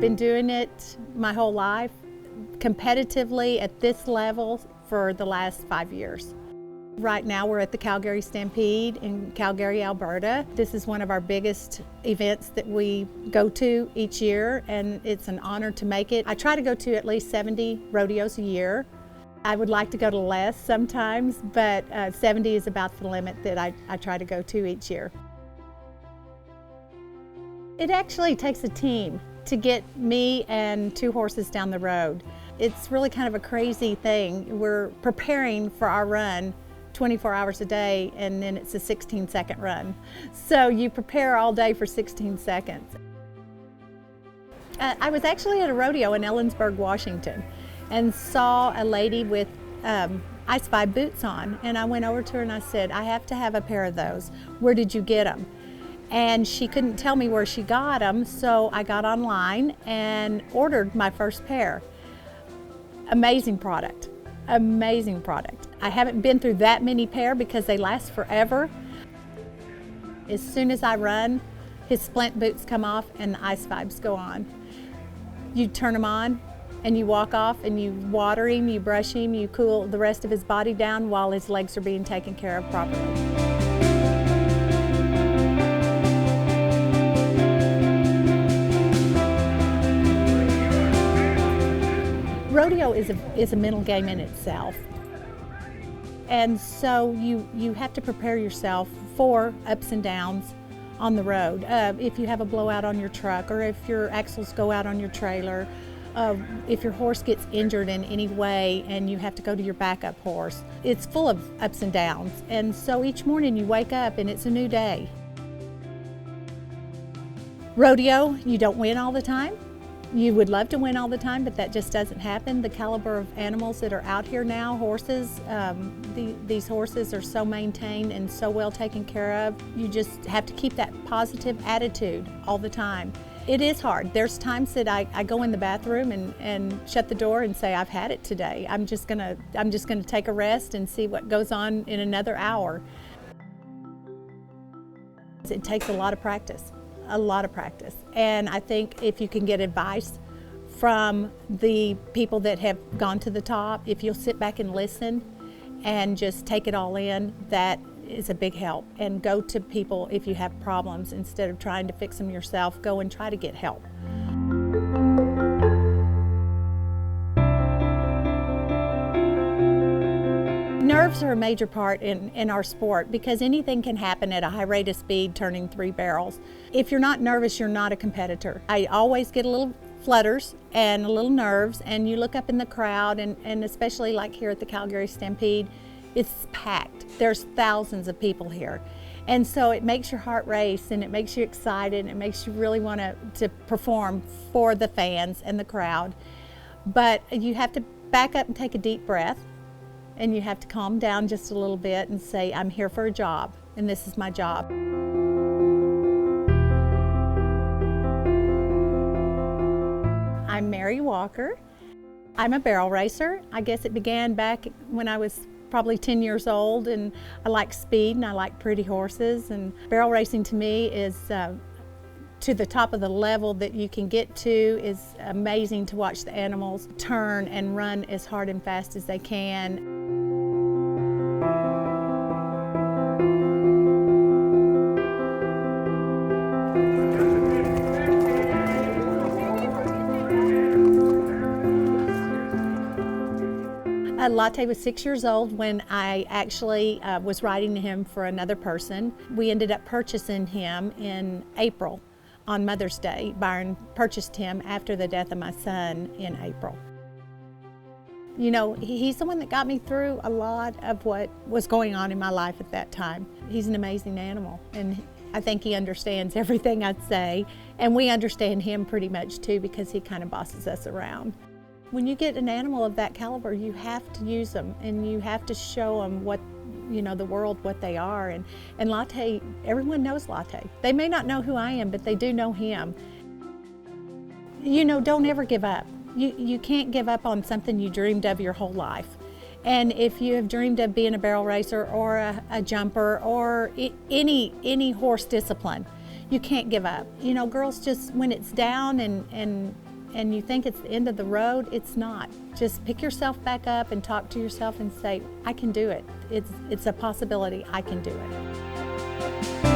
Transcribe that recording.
been doing it my whole life, competitively at this level for the last 5 years. Right now we're at the Calgary Stampede in Calgary, Alberta. This is one of our biggest events that we go to each year, and it's an honor to make it. I try to go to at least 70 rodeos a year. I would like to go to less sometimes, but 70 is about the limit that I try to go to each year. It actually takes a team to get me and 2 horses down the road. It's really kind of a crazy thing. We're preparing for our run 24 hours a day, and then it's a 16-second run. So you prepare all day for 16 seconds. I was actually at a rodeo in Ellensburg, Washington, and saw a lady with Ice 5 boots on, and I went over to her and I said, I have to have a pair of those. Where did you get them? And she couldn't tell me where she got them, so I got online and ordered my first pair. Amazing product, amazing product. I haven't been through that many pair because they last forever. As soon as I run, his splint boots come off and the Ice 5s go on. You turn them on and you walk off and you water him, you brush him, you cool the rest of his body down while his legs are being taken care of properly. Rodeo is a mental game in itself. And so you have to prepare yourself for ups and downs on the road. If you have a blowout on your truck, or if your axles go out on your trailer, if your horse gets injured in any way and you have to go to your backup horse. It's full of ups and downs. And so each morning you wake up and it's a new day. Rodeo, you don't win all the time. You would love to win all the time, but that just doesn't happen. The caliber of animals that are out here now, horses, these horses are so maintained and so well taken care of. You just have to keep that positive attitude all the time. It is hard. There's times that I go in the bathroom and shut the door and say, I've had it today. I'm just gonna take a rest and see what goes on in another hour. It takes a lot of practice. A lot of practice. And I think if you can get advice from the people that have gone to the top, if you'll sit back and listen and just take it all in, that is a big help. And go to people if you have problems instead of trying to fix them yourself. Go and try to get help. Nerves are a major part in our sport because anything can happen at a high rate of speed turning 3 barrels. If you're not nervous, you're not a competitor. I always get a little flutters and a little nerves, and you look up in the crowd, and especially like here at the Calgary Stampede, it's packed. There's thousands of people here. And so it makes your heart race, and it makes you excited, and it makes you really want to perform for the fans and the crowd. But you have to back up and take a deep breath. And you have to calm down just a little bit and say, I'm here for a job, and this is my job. I'm Mary Walker. I'm a barrel racer. I guess it began back when I was probably 10 years old, and I like speed and I like pretty horses. And barrel racing to me is to the top of the level that you can get to. Is amazing to watch the animals turn and run as hard and fast as they can. Latte was 6 years old when I actually was riding him for another person. We ended up purchasing him in April on Mother's Day. Byron purchased him after the death of my son in April. You know, he's the one that got me through a lot of what was going on in my life at that time. He's an amazing animal, and I think he understands everything I'd say, and we understand him pretty much too because he kind of bosses us around. When you get an animal of that caliber, you have to use them, and you have to show them what, you know, the world, what they are. And Latte, everyone knows Latte. They may not know who I am, but they do know him. You know, don't ever give up. You can't give up on something you dreamed of your whole life. And if you have dreamed of being a barrel racer or a jumper or any horse discipline, you can't give up. You know, girls just, when it's down and and you think it's the end of the road, it's not. Just pick yourself back up and talk to yourself and say, I can do it. It's a possibility, I can do it.